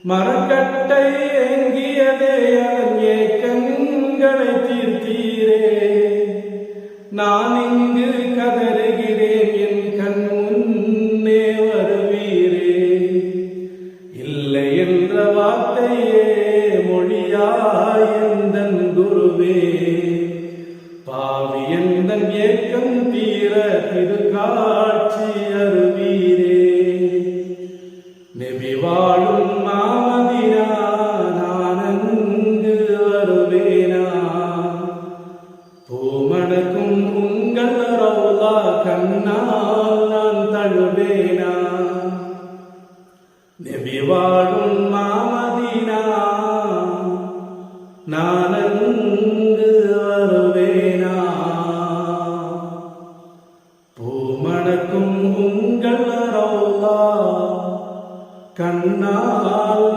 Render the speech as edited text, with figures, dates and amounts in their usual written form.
மரக்கட்டை ஏங்கியதே அதன் ஏக்கங்களை தீர்த்தீரே. நான் இங்கு கதறுகிறேன், என் கண் முன்னே வருவீரே. இல்லை என்ற வார்த்தையே மொழியாய் எந்தன் குருவே. பாவி எந்தன் ஏக்கம் தீர திருக்காட்சி அருவீரே. நெபி வாழும் மாமதினா நான் அங்கு வருவேனா. பூமணக்கும் உங்கள் ரவுலா கண்ணால் நான் தழுவேனா. நெபி வாழும் மாமதினா நான் அங்கு வருவேனா. பூமணக்கும் உங்கள் ரவுலா கண்ணால்